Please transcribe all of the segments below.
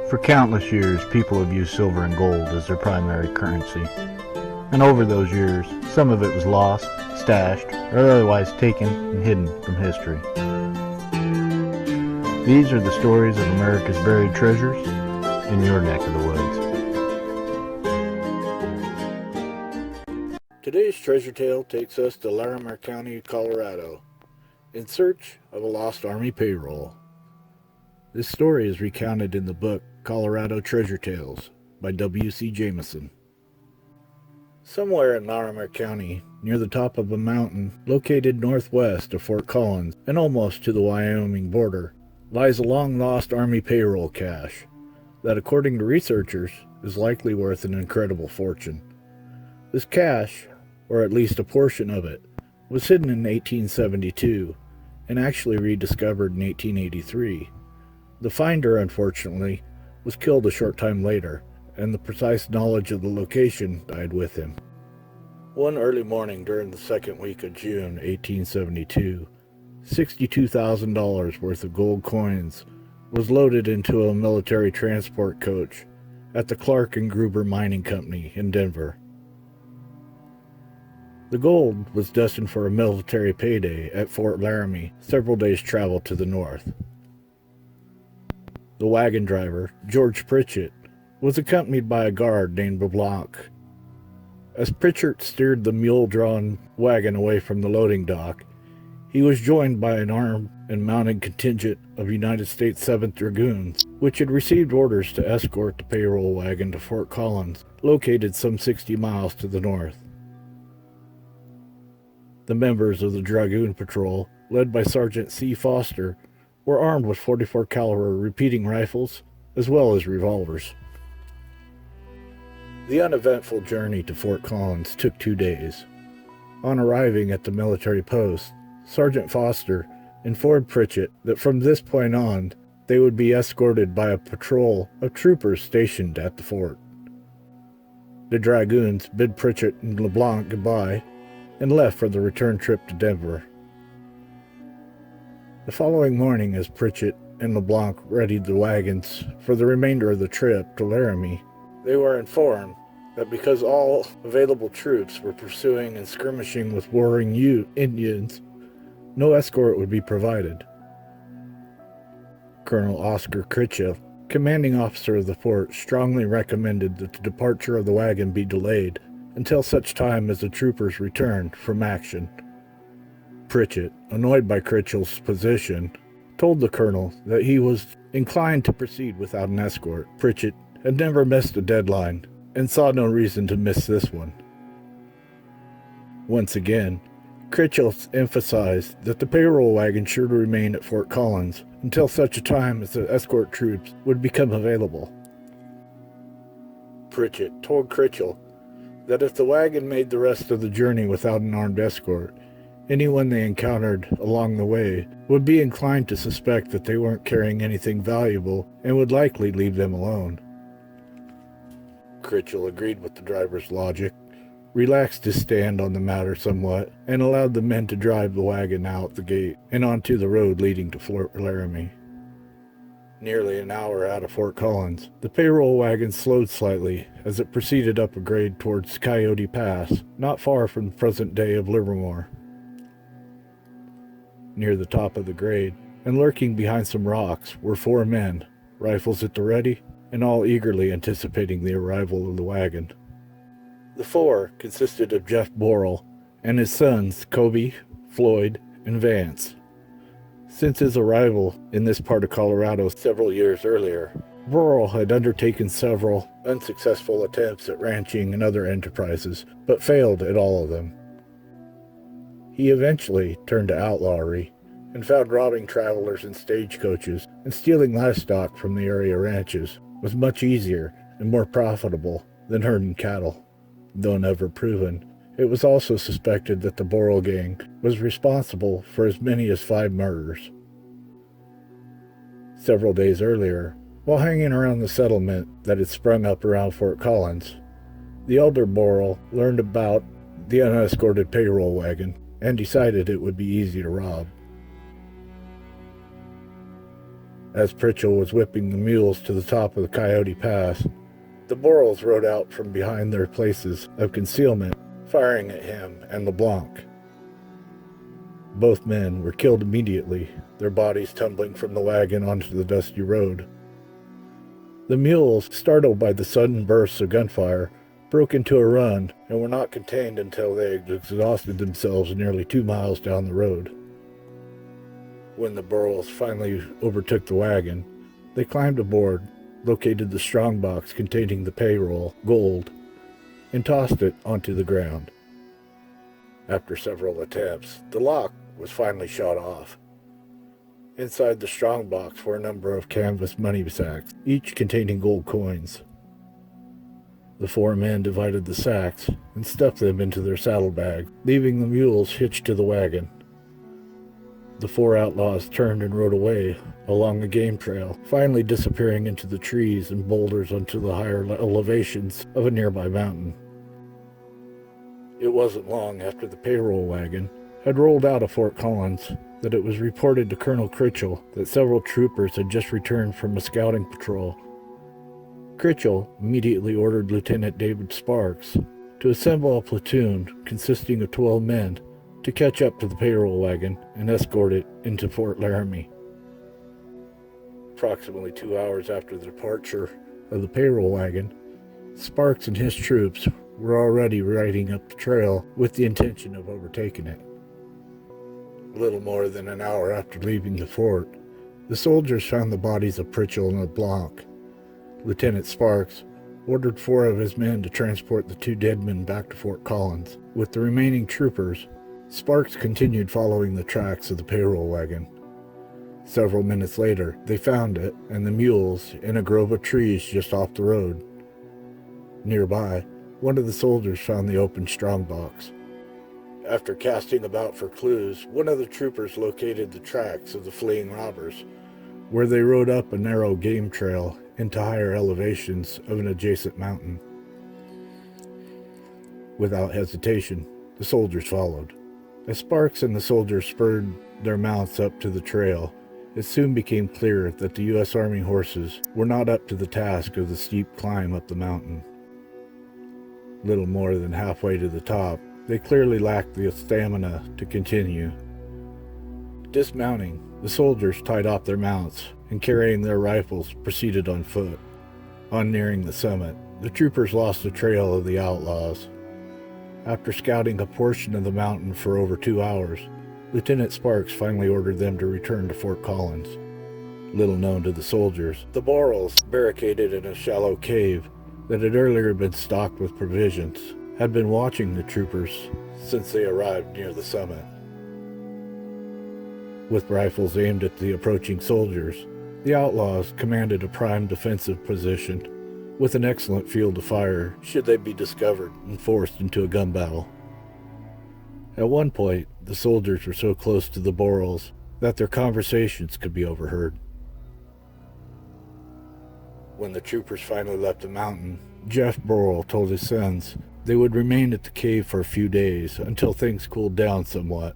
For countless years, people have used silver and gold as their primary currency. And over those years, some of it was lost, stashed, or otherwise taken and hidden from history. These are the stories of America's buried treasures in your neck of the woods. Today's treasure tale takes us to Larimer County, Colorado, in search of a lost Army payroll. This story is recounted in the book Colorado Treasure Tales by W.C. Jameson. Somewhere in Larimer County, near the top of a mountain located northwest of Fort Collins and almost to the Wyoming border, lies a long-lost Army payroll cache that, according to researchers, is likely worth an incredible fortune. This cache, or at least a portion of it, was hidden in 1872 and actually rediscovered in 1883. The finder, unfortunately, was killed a short time later, and the precise knowledge of the location died with him. One early morning during the second week of June 1872, $62,000 worth of gold coins was loaded into a military transport coach at the Clark and Gruber Mining Company in Denver. The gold was destined for a military payday at Fort Laramie, several days' travel to the north. The wagon driver, George Pritchett, was accompanied by a guard named LeBlanc. As Pritchett steered the mule-drawn wagon away from the loading dock, he was joined by an armed and mounted contingent of United States 7th Dragoons, which had received orders to escort the payroll wagon to Fort Collins, located some 60 miles to the north. The members of the Dragoon Patrol, led by Sergeant C. Foster, were armed with .44 caliber repeating rifles, as well as revolvers. The uneventful journey to Fort Collins took 2 days. On arriving at the military post, Sergeant Foster informed Pritchett that from this point on, they would be escorted by a patrol of troopers stationed at the fort. The Dragoons bid Pritchett and LeBlanc goodbye and left for the return trip to Denver. The following morning, as Pritchett and LeBlanc readied the wagons for the remainder of the trip to Laramie, they were informed that because all available troops were pursuing and skirmishing with warring Indians, no escort would be provided. Colonel Oscar Critchell, commanding officer of the fort, strongly recommended that the departure of the wagon be delayed until such time as the troopers returned from action. Pritchett, annoyed by Critchell's position, told the colonel that he was inclined to proceed without an escort. Pritchett had never missed a deadline and saw no reason to miss this one. Once again, Critchell emphasized that the payroll wagon should remain at Fort Collins until such a time as the escort troops would become available. Pritchett told Critchell that if the wagon made the rest of the journey without an armed escort, anyone they encountered along the way would be inclined to suspect that they weren't carrying anything valuable and would likely leave them alone. Critchell agreed with the driver's logic, relaxed his stand on the matter somewhat, and allowed the men to drive the wagon out the gate and onto the road leading to Fort Laramie. Nearly an hour out of Fort Collins, the payroll wagon slowed slightly as it proceeded up a grade towards Coyote Pass, not far from the present day of Livermore. Near the top of the grade, and lurking behind some rocks, were 4 men, rifles at the ready, and all eagerly anticipating the arrival of the wagon. The 4 consisted of Jeff Borrell and his sons Kobe, Floyd, and Vance. Since his arrival in this part of Colorado several years earlier, Borrell had undertaken several unsuccessful attempts at ranching and other enterprises, but failed at all of them. He eventually turned to outlawry and found robbing travelers in stagecoaches and stealing livestock from the area ranches was much easier and more profitable than herding cattle. Though never proven, it was also suspected that the Borrell gang was responsible for as many as 5 murders. Several days earlier, while hanging around the settlement that had sprung up around Fort Collins, the elder Borrell learned about the unescorted payroll wagon and decided it would be easy to rob. As Pritchell was whipping the mules to the top of the Coyote Pass, the Borals rode out from behind their places of concealment, firing at him and LeBlanc. Both men were killed immediately, their bodies tumbling from the wagon onto the dusty road. The mules, startled by the sudden bursts of gunfire, broke into a run and were not contained until they had exhausted themselves nearly 2 miles down the road. When the Borals finally overtook the wagon, they climbed aboard, located the strongbox containing the payroll, gold, and tossed it onto the ground. After several attempts, the lock was finally shot off. Inside the strongbox were a number of canvas money sacks, each containing gold coins. The 4 men divided the sacks and stuffed them into their saddlebags, leaving the mules hitched to the wagon. The 4 outlaws turned and rode away along the game trail, finally disappearing into the trees and boulders onto the higher elevations of a nearby mountain. It wasn't long after the payroll wagon had rolled out of Fort Collins that it was reported to Colonel Critchell that several troopers had just returned from a scouting patrol. Critchell immediately ordered Lieutenant David Sparks to assemble a platoon consisting of 12 men to catch up to the payroll wagon and escort it into Fort Laramie. Approximately 2 hours after the departure of the payroll wagon, Sparks and his troops were already riding up the trail with the intention of overtaking it. A little more than an hour after leaving the fort, the soldiers found the bodies of Pritchell and LeBlanc. Lieutenant Sparks ordered 4 of his men to transport the 2 dead men back to Fort Collins. With the remaining troopers, Sparks continued following the tracks of the payroll wagon. Several minutes later, they found it and the mules in a grove of trees just off the road. Nearby, one of the soldiers found the open strongbox. After casting about for clues, one of the troopers located the tracks of the fleeing robbers, where they rode up a narrow game trail into higher elevations of an adjacent mountain. Without hesitation, the soldiers followed. As Sparks and the soldiers spurred their mounts up to the trail, it soon became clear that the U.S. Army horses were not up to the task of the steep climb up the mountain. Little more than halfway to the top, they clearly lacked the stamina to continue. Dismounting, the soldiers tied off their mounts and carrying their rifles proceeded on foot. On nearing the summit, the troopers lost the trail of the outlaws. After scouting a portion of the mountain for over 2 hours, Lieutenant Sparks finally ordered them to return to Fort Collins. Little known to the soldiers, the Borals, barricaded in a shallow cave that had earlier been stocked with provisions, had been watching the troopers since they arrived near the summit. With rifles aimed at the approaching soldiers, the outlaws commanded a prime defensive position with an excellent field of fire should they be discovered and forced into a gun battle. At one point, the soldiers were so close to the Borals that their conversations could be overheard. When the troopers finally left the mountain, Jeff Boral told his sons they would remain at the cave for a few days until things cooled down somewhat.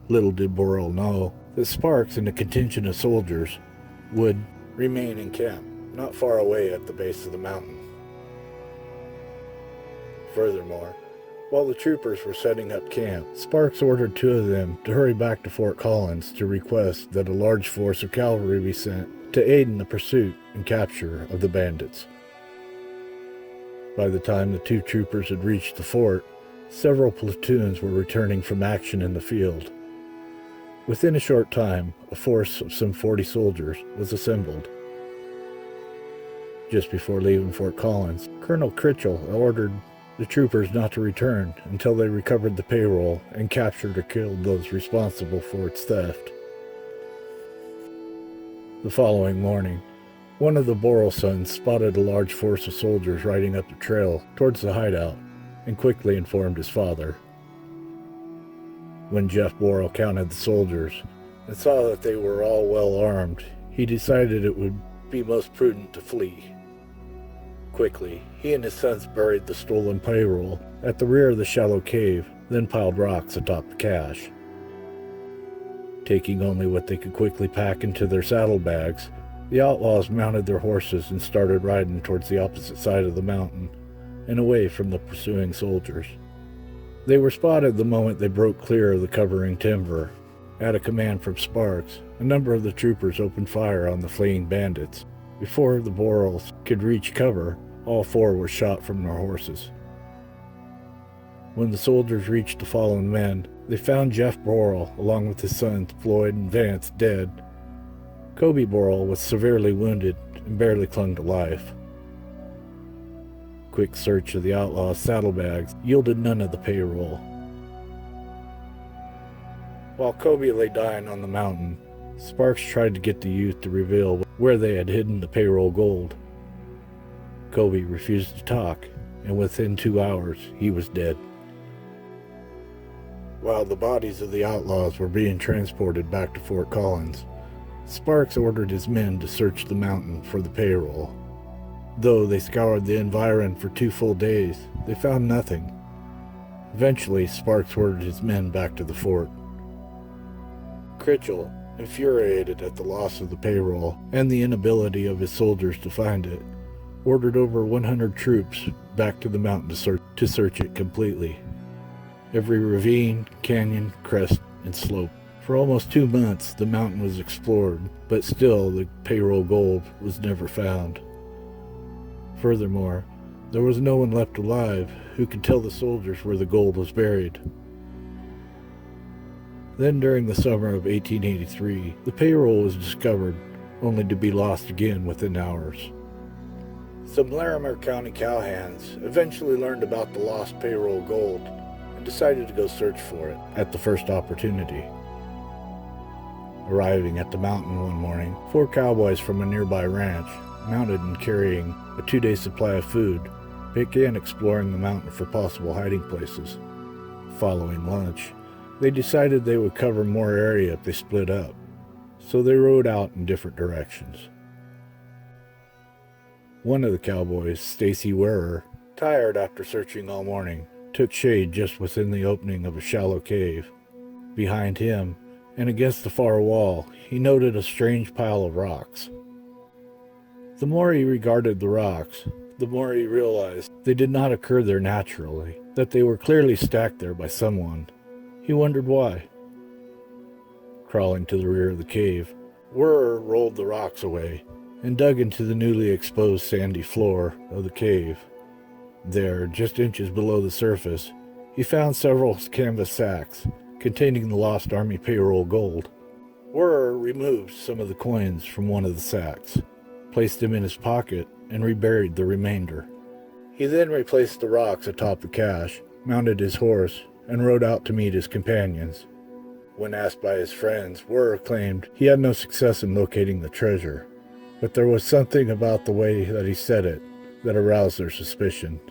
Little did Boral know that Sparks and a contingent of soldiers would remain in camp, not far away at the base of the mountain. Furthermore, while the troopers were setting up camp, Sparks ordered 2 of them to hurry back to Fort Collins to request that a large force of cavalry be sent to aid in the pursuit and capture of the bandits. By the time the 2 troopers had reached the fort, several platoons were returning from action in the field. Within a short time, a force of some 40 soldiers was assembled. Just before leaving Fort Collins, Colonel Critchell ordered the troopers not to return until they recovered the payroll and captured or killed those responsible for its theft. The following morning, one of the Boral sons spotted a large force of soldiers riding up the trail towards the hideout and quickly informed his father. When Jeff Boral counted the soldiers and saw that they were all well armed, he decided it would be most prudent to flee. Quickly, he and his sons buried the stolen payroll at the rear of the shallow cave, then piled rocks atop the cache. Taking only what they could quickly pack into their saddlebags, the outlaws mounted their horses and started riding towards the opposite side of the mountain and away from the pursuing soldiers. They were spotted the moment they broke clear of the covering timber. At a command from Sparks, a number of the troopers opened fire on the fleeing bandits. Before the Borrells could reach cover, all four were shot from their horses. When the soldiers reached the fallen men, they found Jeff Borrell along with his sons Floyd and Vance dead. Kobe Borrell was severely wounded and barely clung to life. Quick search of the outlaws' saddlebags yielded none of the payroll. While Kobe lay dying on the mountain, Sparks tried to get the youth to reveal where they had hidden the payroll gold. Kobe refused to talk, and within 2 hours, he was dead. While the bodies of the outlaws were being transported back to Fort Collins, Sparks ordered his men to search the mountain for the payroll. Though they scoured the environ for 2 full days, they found nothing. Eventually, Sparks ordered his men back to the fort. Critchell, infuriated at the loss of the payroll and the inability of his soldiers to find it, ordered over 100 troops back to the mountain to search it completely. Every ravine, canyon, crest, and slope. For almost 2 months, the mountain was explored, but still the payroll gold was never found. Furthermore, there was no one left alive who could tell the soldiers where the gold was buried. Then during the summer of 1883, the payroll was discovered, only to be lost again within hours. Some Larimer County cowhands eventually learned about the lost payroll gold and decided to go search for it at the first opportunity. Arriving at the mountain one morning, 4 cowboys from a nearby ranch, mounted and carrying a 2-day supply of food, began exploring the mountain for possible hiding places. Following lunch, they decided they would cover more area if they split up, so they rode out in different directions. One of the cowboys, Stacy Wearer, tired after searching all morning, took shade just within the opening of a shallow cave. Behind him, and against the far wall, he noted a strange pile of rocks. The more he regarded the rocks, the more he realized they did not occur there naturally, that they were clearly stacked there by someone. He wondered why. Crawling to the rear of the cave, Wearer rolled the rocks away and dug into the newly exposed sandy floor of the cave. There, just inches below the surface, he found several canvas sacks containing the lost Army payroll gold. Wearer removed some of the coins from one of the sacks, placed them in his pocket, and reburied the remainder. He then replaced the rocks atop the cache, mounted his horse, and rode out to meet his companions. When asked by his friends, Wearer claimed he had no success in locating the treasure, but there was something about the way that he said it that aroused their suspicions.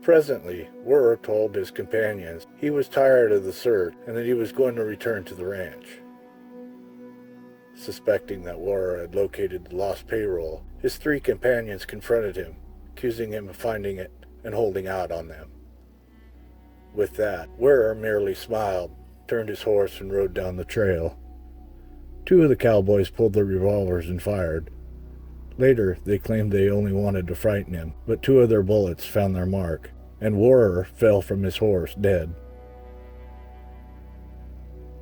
Presently, Wearer told his companions he was tired of the search and that he was going to return to the ranch. Suspecting that Wearer had located the lost payroll, his 3 companions confronted him, accusing him of finding it and holding out on them. With that, Wearer merely smiled, turned his horse, and rode down the trail. 2 of the cowboys pulled their revolvers and fired. Later, they claimed they only wanted to frighten him, but 2 of their bullets found their mark, and Wearer fell from his horse dead.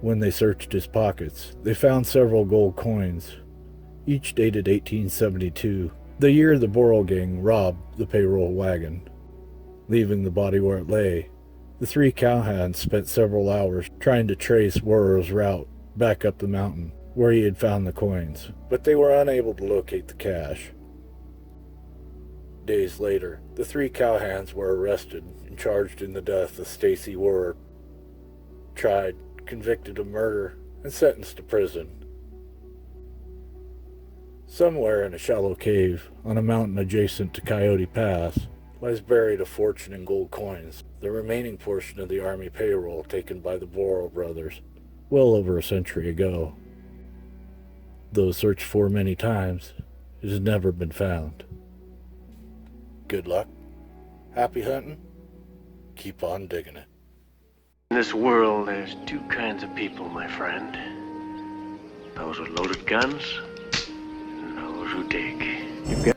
When they searched his pockets, they found several gold coins, each dated 1872, the year the Borrell gang robbed the payroll wagon. Leaving the body where it lay, the 3 cowhands spent several hours trying to trace Wearer's route back up the mountain where he had found the coins, but they were unable to locate the cache. Days later, the 3 cowhands were arrested and charged in the death of Stacy Wearer, tried, convicted of murder, and sentenced to prison. Somewhere in a shallow cave on a mountain adjacent to Coyote Pass lies buried a fortune in gold coins, the remaining portion of the Army payroll taken by the Borrell brothers well over a century ago. Though searched for many times, it has never been found. Good luck, happy hunting, keep on digging it. In this world, there's two kinds of people, my friend. Those with loaded guns, and those who dig.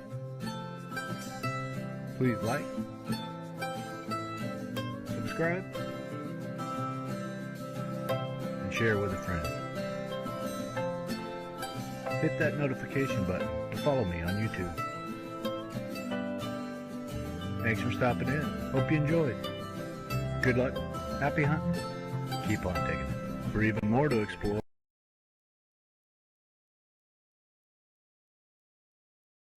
Please like, subscribe, and share with a friend. Hit that notification button to follow me on YouTube. Thanks for stopping in. Hope you enjoyed. Good luck, happy hunting, keep on digging. For even more to explore,